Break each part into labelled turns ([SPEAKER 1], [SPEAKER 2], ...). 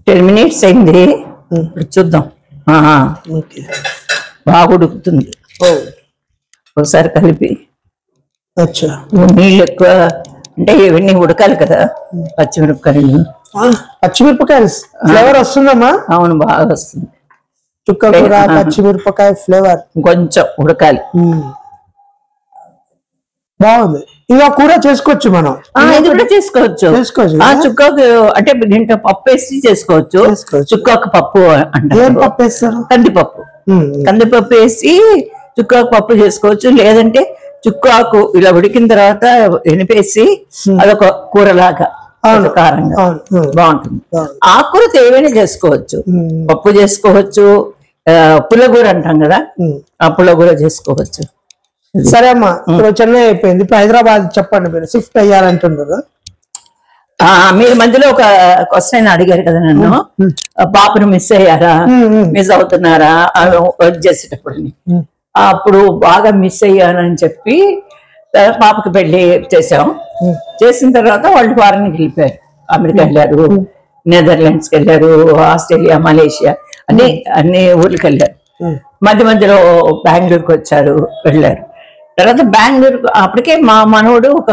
[SPEAKER 1] 10 minutes అయింది. ఇప్పుడు చూద్దాం. బాగా ఉడుకుతుంది. ఒకసారి కలిపి నీళ్ళు ఎక్కువ అంటే ఇవన్నీ ఉడకాలి కదా. పచ్చిమిరపకాయలు
[SPEAKER 2] ఫ్లేవర్ వస్తుందమ్మా?
[SPEAKER 1] అవును, బాగా వస్తుంది.
[SPEAKER 2] చుక్క కూర పచ్చిమిరపకాయ ఫ్లేవర్
[SPEAKER 1] కొంచెం ఉడకాలి.
[SPEAKER 2] బాగుంది. ఇలా కూర చేసుకోవచ్చు మనం.
[SPEAKER 1] ఇది కూడా చేసుకోవచ్చు. చుక్కాకు అంటే దీంట్లో పప్పు వేసి చేసుకోవచ్చు. చుక్కాకు పప్పు అంటారు.
[SPEAKER 2] పప్పు వేస్తారు?
[SPEAKER 1] కందిపప్పు. కందిపప్పు వేసి చుక్కాకు పప్పు చేసుకోవచ్చు. లేదంటే చుక్కాకు ఇలా ఉడికిన తర్వాత ఎనిపేసి అదొక కూరలాగా కారంగా బాగుంటుంది. ఆకుకూర ఏవైనా చేసుకోవచ్చు. పప్పు చేసుకోవచ్చు, పుల్లగూర అంటాం కదా, ఆ పుల్లగూర చేసుకోవచ్చు.
[SPEAKER 2] సరే అమ్మా, ఇప్పుడు చెన్నై అయిపోయింది, ఇప్పుడు హైదరాబాద్ చెప్పండి. మీరు షిఫ్ట్ అయ్యారంటున్నారు.
[SPEAKER 1] మీరు మధ్యలో ఒక క్వశ్చన్ అడిగారు కదా నన్ను, పాపను మిస్ అయ్యారా, మిస్ అవుతున్నారా వర్క్ చేసేటప్పుడు. అప్పుడు బాగా మిస్ అయ్యానని చెప్పి పాపకి పెళ్లి చేసాం. చేసిన తర్వాత వాళ్ళు ఫారెన్కి వెళ్ళిపోయారు. అమెరికా వెళ్ళారు, నెదర్లాండ్స్కి వెళ్ళారు, ఆస్ట్రేలియా, మలేషియా అన్ని ఊర్లకు వెళ్ళారు. మధ్య మధ్యలో బెంగళూరుకి వచ్చారు, వెళ్ళారు. తర్వాత బెంగళూరు అప్పటికే మా మనోడు ఒక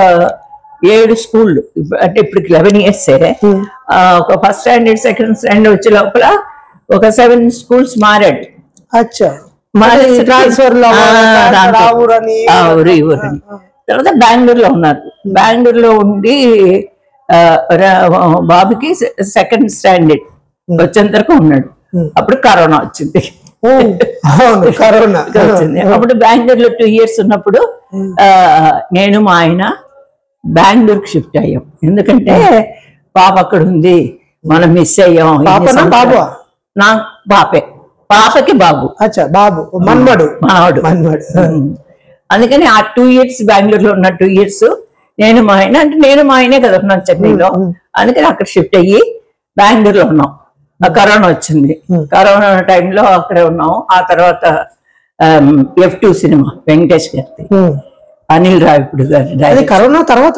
[SPEAKER 1] 7 స్కూళ్ళు, అంటే ఇప్పుడు 11 years ఒక ఫస్ట్ స్టాండర్డ్ సెకండ్ స్టాండర్డ్ వచ్చే లోపల ఒక 7 schools మారాడు. తర్వాత బెంగళూరులో ఉన్నారు. బెంగళూరులో ఉండి బాబుకి సెకండ్ స్టాండర్డ్ వచ్చేంత వరకు ఉన్నాడు. అప్పుడు కరోనా వచ్చింది. వచ్చింది. అప్పుడు బెంగళూరులో 2 years ఉన్నప్పుడు నేను మా ఆయన బెంగళూరుకి షిఫ్ట్ అయ్యాం. ఎందుకంటే పాప అక్కడ ఉంది, మనం మిస్ అయ్యాం. నా పాపే, పాపకి బాబు.
[SPEAKER 2] బాబు మనవడు.
[SPEAKER 1] అందుకని ఆ 2 years బెంగళూరులో ఉన్న 2 years నేను మా ఆయన, అంటే నేను మా ఆయనే కదా ఉన్నాను చెన్నైలో. అందుకని అక్కడ షిఫ్ట్ అయ్యి బెంగళూరులో ఉన్నాం. కరోనా వచ్చింది. కరోనా టైంలో అక్కడే ఉన్నాం. ఆ తర్వాత F2 సినిమా వెంకటేష్ గారి, అనిల్ రావిపూడి గారి.
[SPEAKER 2] కరోనా తర్వాత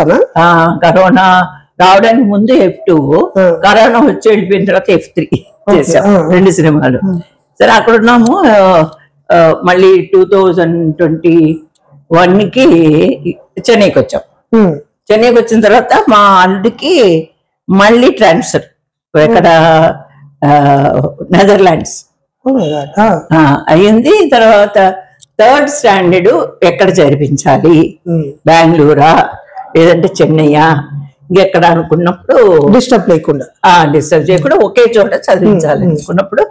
[SPEAKER 1] కరోనా రావడానికి ముందు F2, కరోనా వచ్చి వెళ్ళిపోయిన తర్వాత F3 చేసాం, 2 సినిమాలు. సరే అక్కడ ఉన్నాము. మళ్ళీ 2021కి చెన్నైకి వచ్చాం. చెన్నైకి వచ్చిన తర్వాత మా అల్లుడికి మళ్ళీ ట్రాన్స్ఫర్ ఎక్కడ నెదర్లాండ్స్ అయ్యింది. తర్వాత 3rd standard ఎక్కడ చేర్పించాలి, బెంగళూరా లేదంటే చెన్నయ్యా, ఇంకెక్కడ అనుకున్నప్పుడు
[SPEAKER 2] డిస్టర్బ్ చేయకుండా
[SPEAKER 1] ఒకే చోట చదివించాలి అనుకున్నప్పుడు